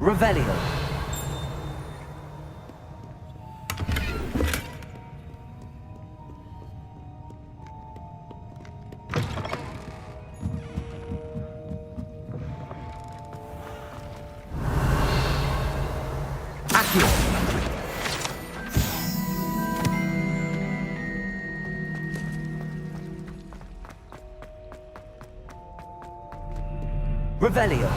Revelio. Accio. Revelio.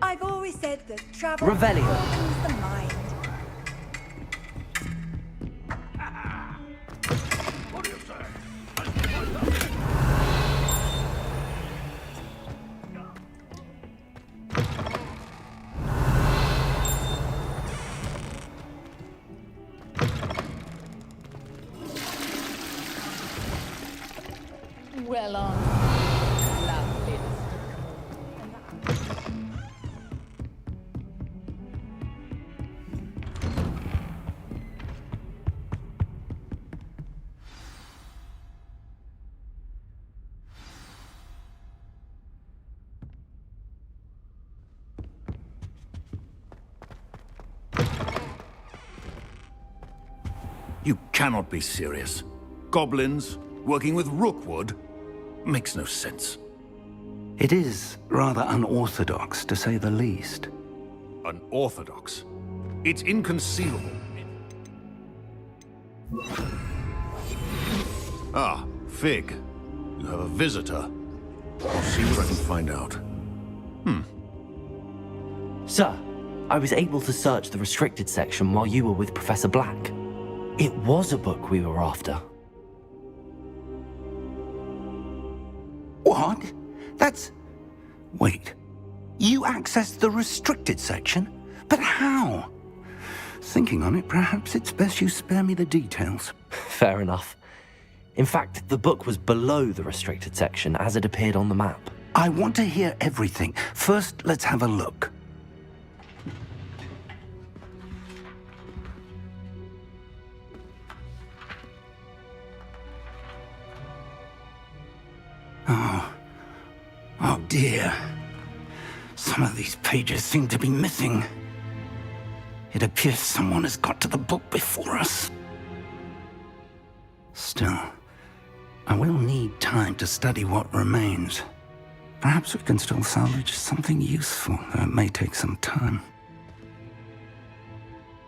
I've always said that travel Revelio. opens the mind. What do you say? Well on. Lovely. You cannot be serious. Goblins working with Rookwood makes no sense. It is rather unorthodox, to say the least. Unorthodox. It's inconceivable. Ah, Fig. You have a visitor. I'll see what I can find out. Sir, I was able to search the restricted section while you were with Professor Black. It was a book we were after. What? That's... Wait. You accessed the restricted section? But how? Thinking on it, perhaps it's best you spare me the details. Fair enough. In fact, the book was below the restricted section as it appeared on the map. I want to hear everything. First, let's have a look. Oh dear. Some of these pages seem to be missing. It appears someone has got to the book before us. Still, I will need time to study what remains. Perhaps we can still salvage something useful, though it may take some time.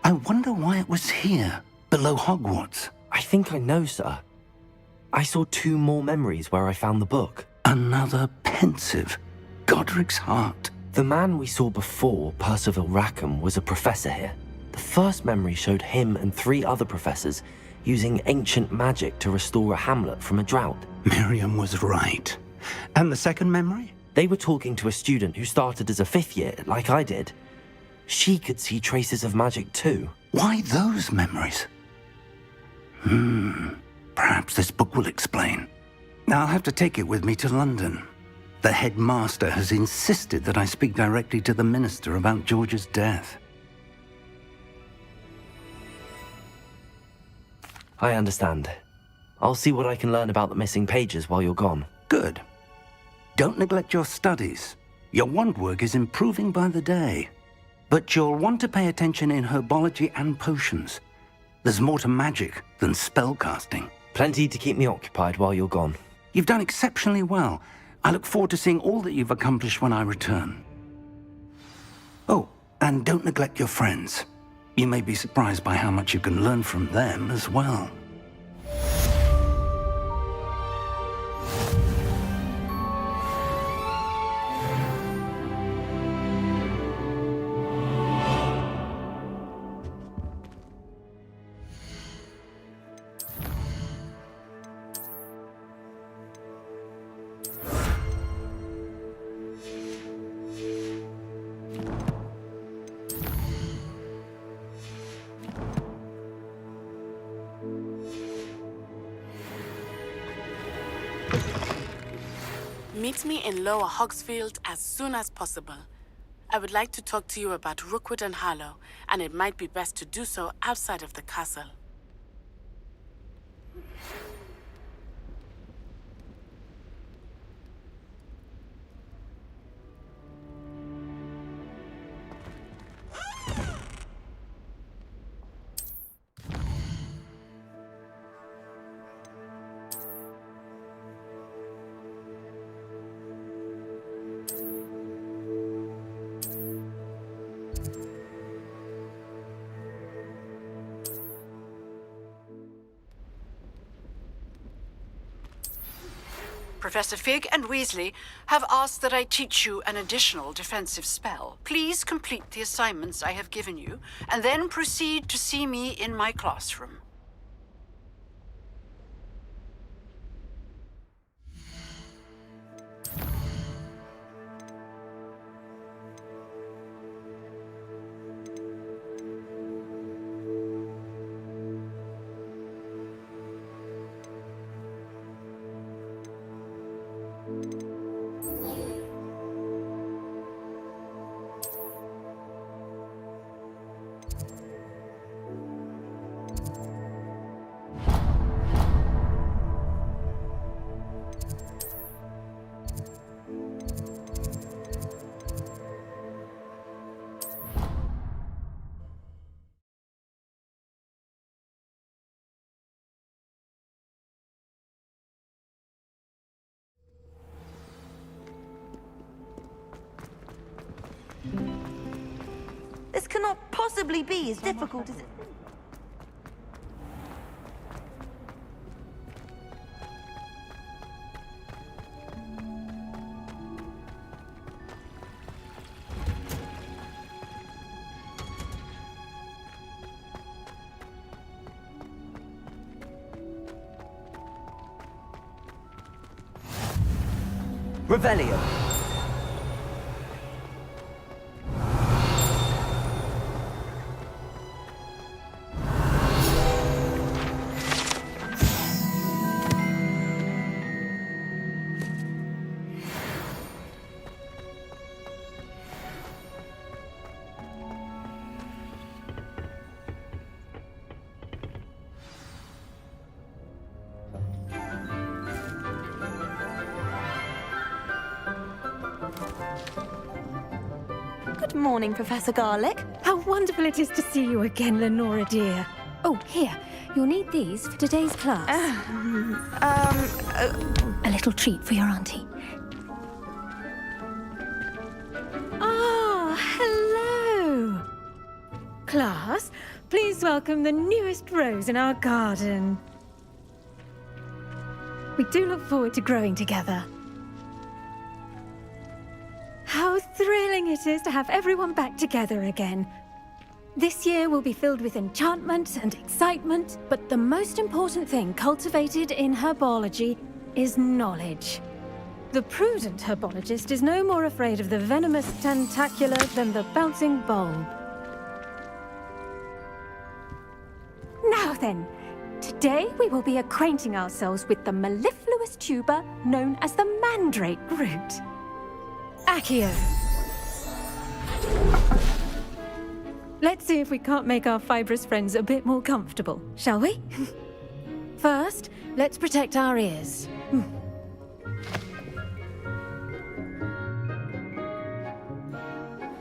I wonder why it was here, below Hogwarts. I think I know, sir. I saw 2 more memories where I found the book. Another pensive. Godric's heart. The man we saw before, Percival Rackham, was a professor here. The first memory showed him and 3 other professors using ancient magic to restore a hamlet from a drought. Miriam was right. And the second memory? They were talking to a student who started as a 5th year, like I did. She could see traces of magic too. Why those memories? Perhaps this book will explain. I'll have to take it with me to London. The headmaster has insisted that I speak directly to the minister about George's death. I understand. I'll see what I can learn about the missing pages while you're gone. Good. Don't neglect your studies. Your wand work is improving by the day. But you'll want to pay attention in herbology and potions. There's more to magic than spellcasting. Plenty to keep me occupied while you're gone. You've done exceptionally well. I look forward to seeing all that you've accomplished when I return. Oh, and don't neglect your friends. You may be surprised by how much you can learn from them as well. Meet me in Lower Hogsfield as soon as possible. I would like to talk to you about Rookwood and Harlow, and it might be best to do so outside of the castle. Professor Fig and Weasley have asked that I teach you an additional defensive spell. Please complete the assignments I have given you, and then proceed to see me in my classroom. This cannot possibly be as difficult as it... Revelio. Good morning, Professor Garlick. How wonderful it is to see you again, Lenora dear. Oh, here. You'll need these for today's class. A little treat for your auntie. Ah, hello. Class, please welcome the newest rose in our garden. We do look forward to growing together. How thrilling it is to have everyone back together again. This year will be filled with enchantment and excitement, but the most important thing cultivated in herbology is knowledge. The prudent herbologist is no more afraid of the venomous tentacula than the bouncing bulb. Now then, today we will be acquainting ourselves with the mellifluous poisonous tuber known as the mandrake root. Accio. Let's see if we can't make our fibrous friends a bit more comfortable, shall we? First, let's protect our ears.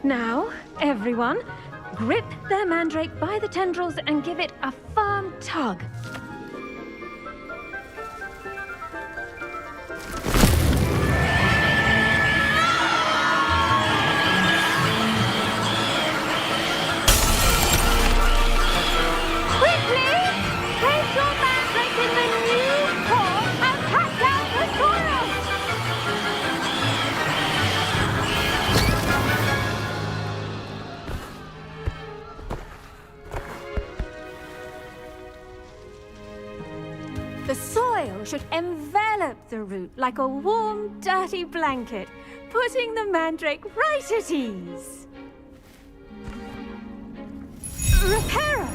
Now, everyone, grip their mandrake by the tendrils and give it a firm tug. The soil should envelop the root like a warm, dirty blanket, putting the mandrake right at ease. Reparo!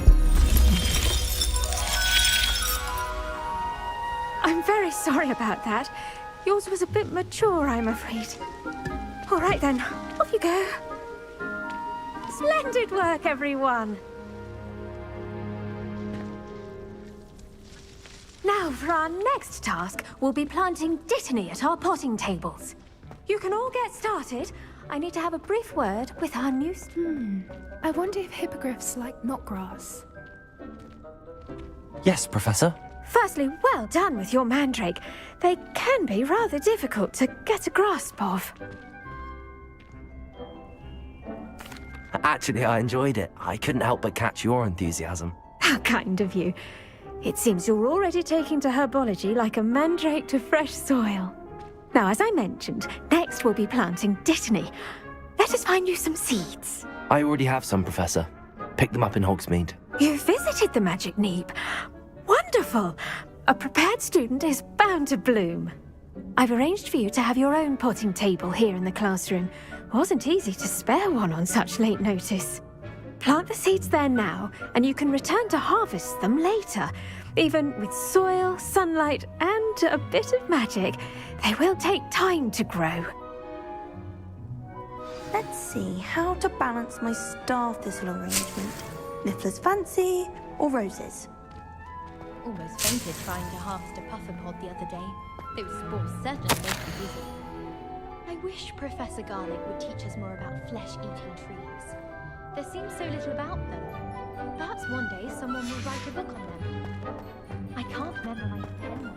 I'm very sorry about that. Yours was a bit mature, I'm afraid. All right then, off you go. Splendid work, everyone. Now, for our next task, we'll be planting Dittany at our potting tables. You can all get started. I need to have a brief word with our new... I wonder if hippogriffs like knotgrass. Yes, Professor. Firstly, well done with your mandrake. They can be rather difficult to get a grasp of. Actually, I enjoyed it. I couldn't help but catch your enthusiasm. How kind of you. It seems you're already taking to herbology like a mandrake to fresh soil. Now, as I mentioned, next we'll be planting Dittany. Let us find you some seeds. I already have some, Professor. Picked them up in Hogsmeade. You visited the Magic Neep. Wonderful! A prepared student is bound to bloom. I've arranged for you to have your own potting table here in the classroom. Wasn't easy to spare one on such late notice. Plant the seeds there now, and you can return to harvest them later. Even with soil, sunlight, and a bit of magic, they will take time to grow. Let's see how to balance my star thistle arrangement. Niffler's fancy or roses? Almost fainted trying to harvest a puffer pod the other day. Those spores certainly make me dizzy. I wish Professor Garlick would teach us more about flesh-eating trees. There seems so little about them. Perhaps one day someone will write a book on them. I can't memorize 10 of them.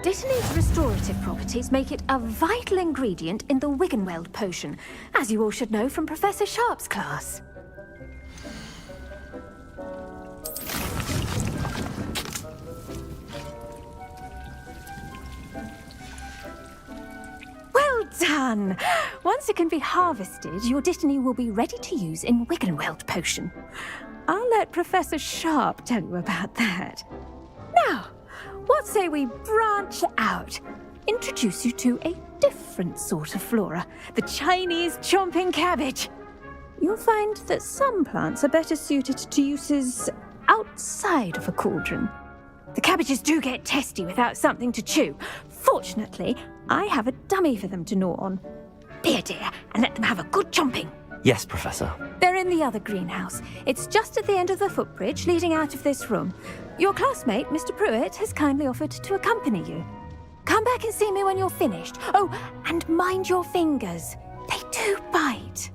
Dittany's restorative properties make it a vital ingredient in the Wiggenweld potion, as you all should know from Professor Sharp's class. Well done! Once it can be harvested, your Dittany will be ready to use in Wiggenweld potion. I'll let Professor Sharp tell you about that. Now, what say we branch out? Introduce you to a different sort of flora, the Chinese chomping cabbage. You'll find that some plants are better suited to uses outside of a cauldron. The cabbages do get testy without something to chew. Fortunately, I have a dummy for them to gnaw on. Be a dear and let them have a good chomping. Yes, Professor. They're in the other greenhouse. It's just at the end of the footbridge leading out of this room. Your classmate, Mr. Pruitt, has kindly offered to accompany you. Come back and see me when you're finished. Oh, and mind your fingers. They do bite.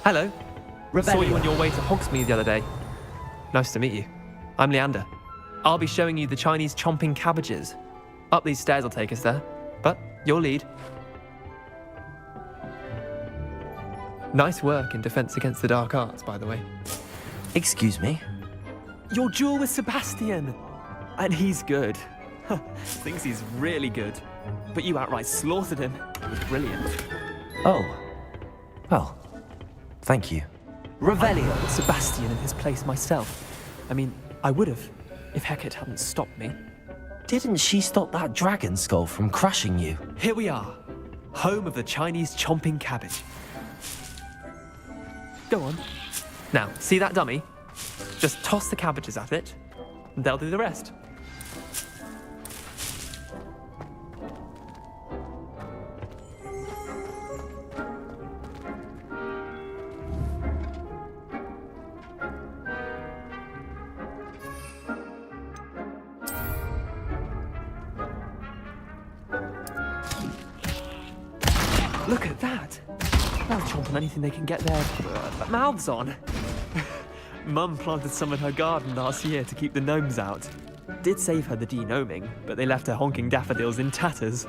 Hello. Saw you on your way to Hogsmeade the other day. Nice to meet you. I'm Leander. I'll be showing you the Chinese chomping cabbages. Up these stairs will take us there, but your lead. Nice work in Defense Against the Dark Arts, by the way. Excuse me? Your duel with Sebastian! And he's good. Thinks he's really good. But you outright slaughtered him. It was brilliant. Oh. Well, thank you. Revelio. Sebastian in his place myself. I mean, I would have, if Hecate hadn't stopped me. Didn't she stop that dragon skull from crushing you? Here we are, home of the Chinese chomping cabbage. Go on. Now, see that dummy? Just toss the cabbages at it, and they'll do the rest. Look at that! They'll chomp on anything they can get their mouths on. Mum planted some in her garden last year to keep the gnomes out. Did save her the de-gnoming, but they left her honking daffodils in tatters.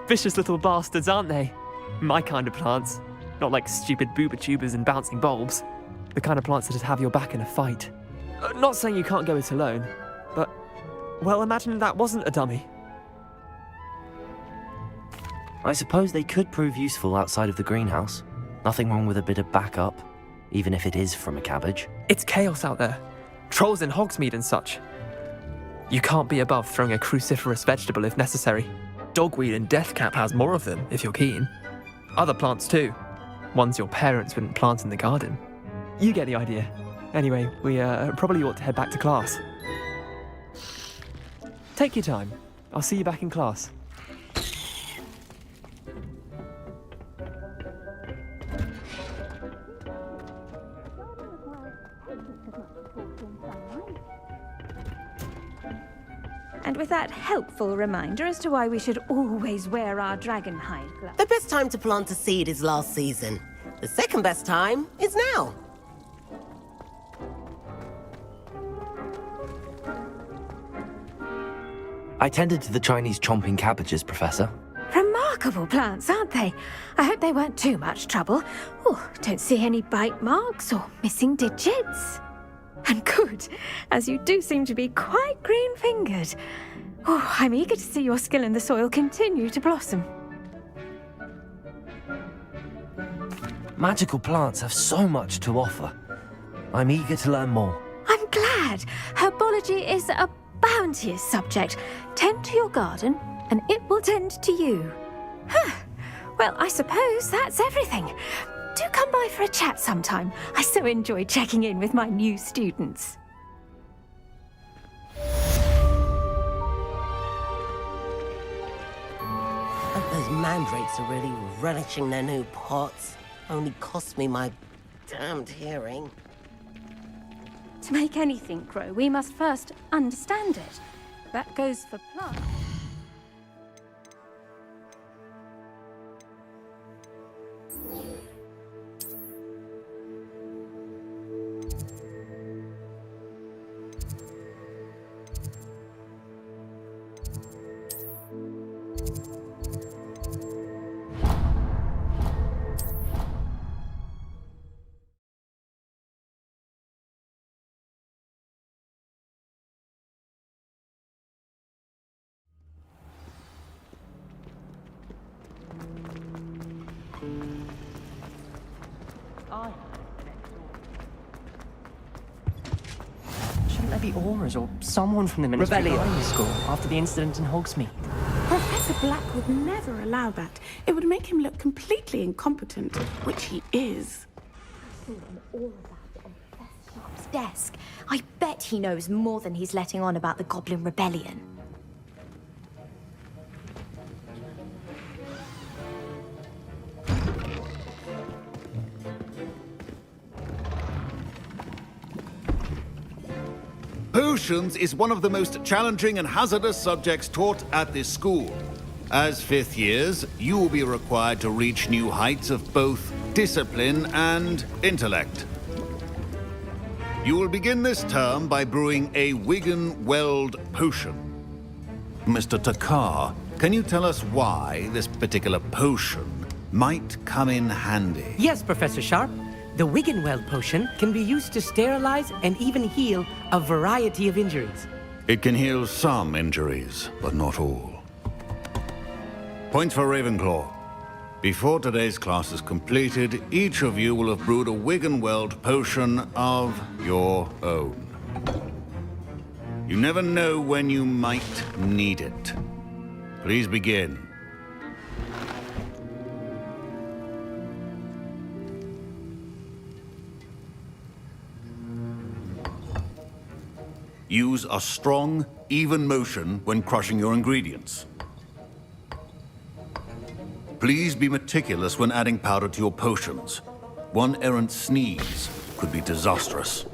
Vicious little bastards, aren't they? My kind of plants. Not like stupid booba tubers and bouncing bulbs. The kind of plants that'd have your back in a fight. Not saying you can't go it alone, but, well, imagine that wasn't a dummy. I suppose they could prove useful outside of the greenhouse. Nothing wrong with a bit of backup, even if it is from a cabbage. It's chaos out there. Trolls in Hogsmeade and such. You can't be above throwing a cruciferous vegetable if necessary. Dogweed and deathcap has more of them, if you're keen. Other plants too. Ones your parents wouldn't plant in the garden. You get the idea. Anyway, we probably ought to head back to class. Take your time. I'll see you back in class. And with that helpful reminder as to why we should always wear our dragon hide gloves. The best time to plant a seed is last season. The second best time is now. I tended to the Chinese chomping cabbages, Professor. Remarkable plants, aren't they? I hope they weren't too much trouble. Oh, don't see any bite marks or missing digits. And good, as you do seem to be quite green-fingered. Oh, I'm eager to see your skill in the soil continue to blossom. Magical plants have so much to offer. I'm eager to learn more. I'm glad. Herbology is a bounteous subject. Tend to your garden, and it will tend to you. Huh. Well, I suppose that's everything. Do come by for a chat sometime. I so enjoy checking in with my new students. Those mandrakes are really relishing their new pots. Only cost me my damned hearing. To make anything grow, we must first understand it. That goes for plants. Shouldn't there be auras or someone from the Ministry guarding the school after the incident in Hogsmeade? Professor Black would never allow that. It would make him look completely incompetent, which he is. All of that on Professor Sharp's desk. I bet he knows more than he's letting on about the Goblin Rebellion. Potions is one of the most challenging and hazardous subjects taught at this school. As fifth years, you will be required to reach new heights of both discipline and intellect. You will begin this term by brewing a Wigan-Weld potion. Mr. Takar, can you tell us why this particular potion might come in handy? Yes, Professor Sharp. The Wigan-Weld potion can be used to sterilize and even heal a variety of injuries. It can heal some injuries, but not all. Point for Ravenclaw. Before today's class is completed, each of you will have brewed a Wigan-Weld potion of your own. You never know when you might need it. Please begin. Use a strong, even motion when crushing your ingredients. Please be meticulous when adding powder to your potions. One errant sneeze could be disastrous.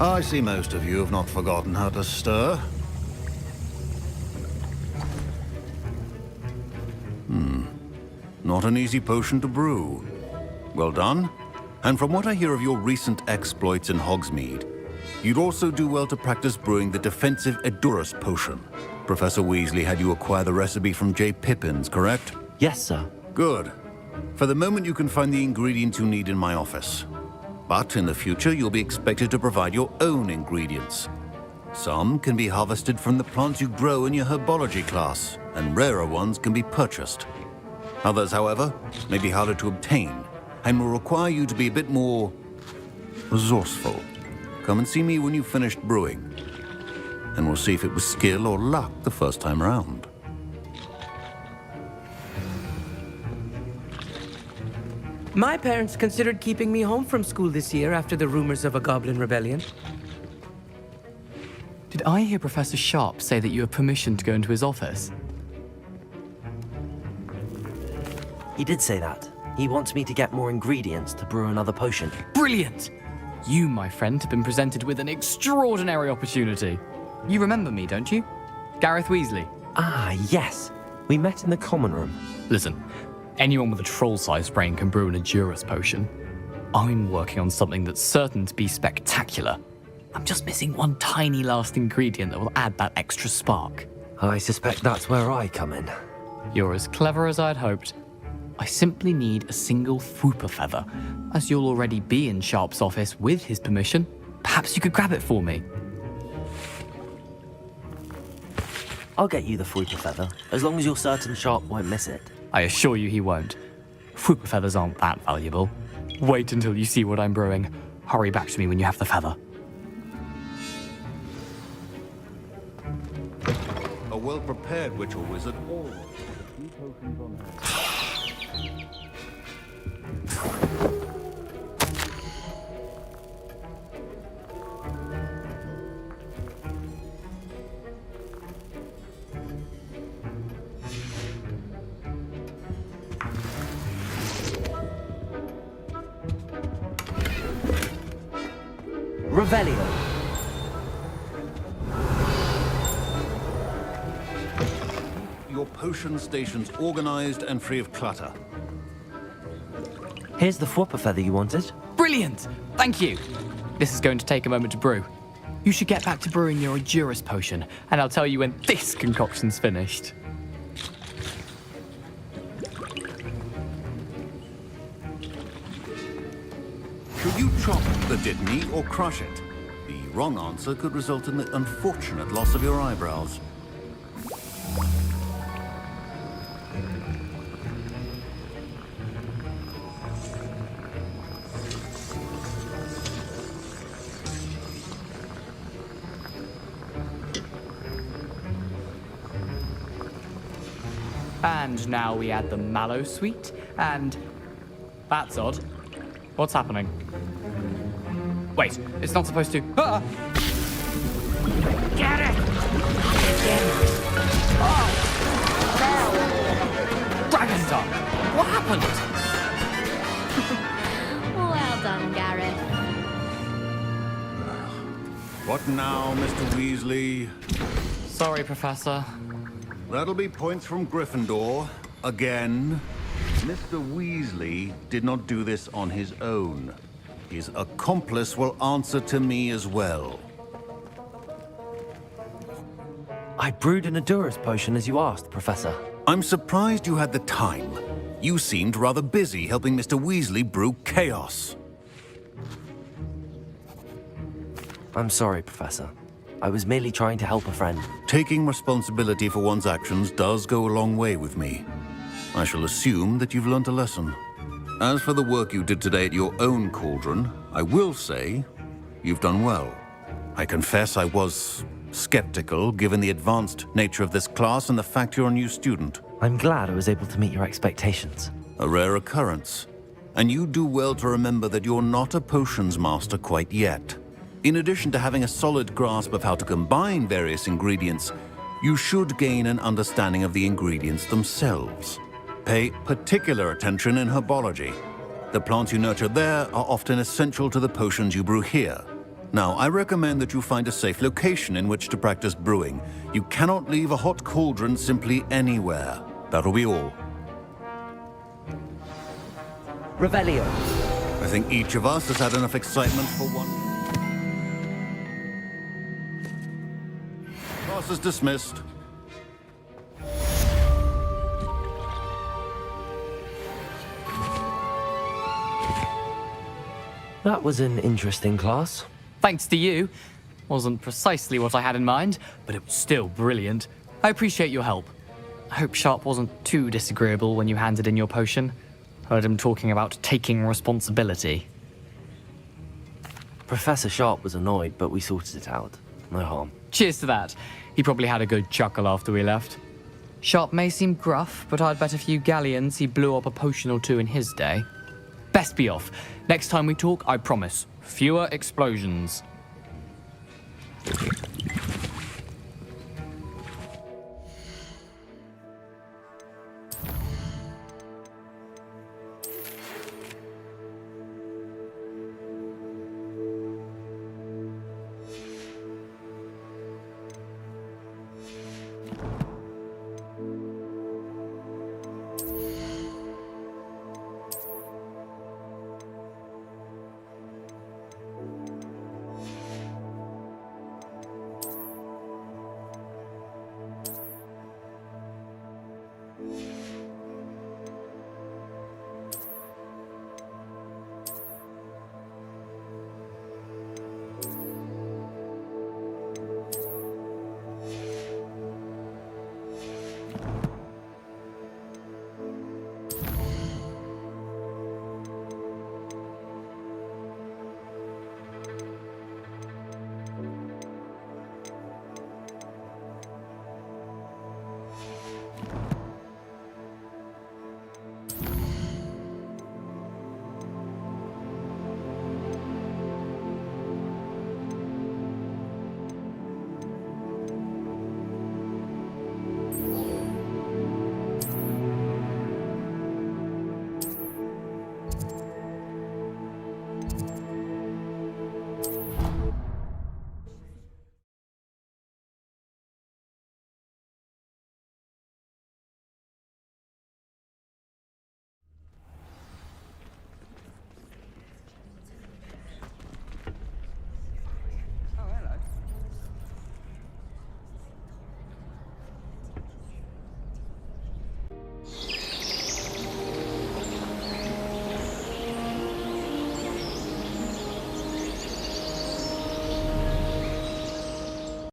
I see most of you have not forgotten how to stir. Not an easy potion to brew. Well done. And from what I hear of your recent exploits in Hogsmeade, you'd also do well to practice brewing the defensive Edurus potion. Professor Weasley had you acquire the recipe from J. Pippins, correct? Yes, sir. Good. For the moment, you can find the ingredients you need in my office. But in the future, you'll be expected to provide your own ingredients. Some can be harvested from the plants you grow in your herbology class, and rarer ones can be purchased. Others, however, may be harder to obtain, and will require you to be a bit more resourceful. Come and see me when you've finished brewing, and we'll see if it was skill or luck the first time around. My parents considered keeping me home from school this year after the rumors of a goblin rebellion. Did I hear Professor Sharp say that you have permission to go into his office? He did say that. He wants me to get more ingredients to brew another potion. Brilliant! You, my friend, have been presented with an extraordinary opportunity. You remember me, don't you? Gareth Weasley. Ah, yes. We met in the common room. Listen, anyone with a troll-sized brain can brew an Edurus potion. I'm working on something that's certain to be spectacular. I'm just missing one tiny last ingredient that will add that extra spark. I suspect that's where I come in. You're as clever as I'd hoped. I simply need a single Fwooper feather. As you'll already be in Sharp's office with his permission, perhaps you could grab it for me. I'll get you the Fwooper feather, as long as you're certain Sharp won't miss it. I assure you he won't. Fwooper feathers aren't that valuable. Wait until you see what I'm brewing. Hurry back to me when you have the feather. A well-prepared witch or wizard always has a few potions on hand. Revelio. Your potion stations organized and free of clutter. Here's the Fwooper feather you wanted. Brilliant! Thank you! This is going to take a moment to brew. You should get back to brewing your Edurus potion, and I'll tell you when this concoction's finished. Should you chop the dittany or crush it? The wrong answer could result in the unfortunate loss of your eyebrows. And now we add the mallow sweet, and... That's odd. What's happening? Wait, it's not supposed to... Ah! Get it! Oh! Dragon tongue! What happened? Well done, Gareth. What now, Mr. Weasley? Sorry, Professor. That'll be points from Gryffindor. Again. Mr. Weasley did not do this on his own. His accomplice will answer to me as well. I brewed an Edurus potion as you asked, Professor. I'm surprised you had the time. You seemed rather busy helping Mr. Weasley brew chaos. I'm sorry, Professor. I was merely trying to help a friend. Taking responsibility for one's actions does go a long way with me. I shall assume that you've learnt a lesson. As for the work you did today at your own cauldron, I will say you've done well. I confess I was skeptical, given the advanced nature of this class and the fact you're a new student. I'm glad I was able to meet your expectations. A rare occurrence. And you do well to remember that you're not a potions master quite yet. In addition to having a solid grasp of how to combine various ingredients, you should gain an understanding of the ingredients themselves. Pay particular attention in herbology. The plants you nurture there are often essential to the potions you brew here. Now, I recommend that you find a safe location in which to practice brewing. You cannot leave a hot cauldron simply anywhere. That'll be all. Revelio. I think each of us has had enough excitement for one. Class is dismissed. That was an interesting class. Thanks to you. Wasn't precisely what I had in mind, but it was still brilliant. I appreciate your help. I hope Sharp wasn't too disagreeable when you handed in your potion. Heard him talking about taking responsibility. Professor Sharp was annoyed, but we sorted it out. No harm. Cheers to that. He probably had a good chuckle after we left. Sharp may seem gruff, but I'd bet a few galleons he blew up a potion or two in his day. Best be off. Next time we talk, I promise, fewer explosions.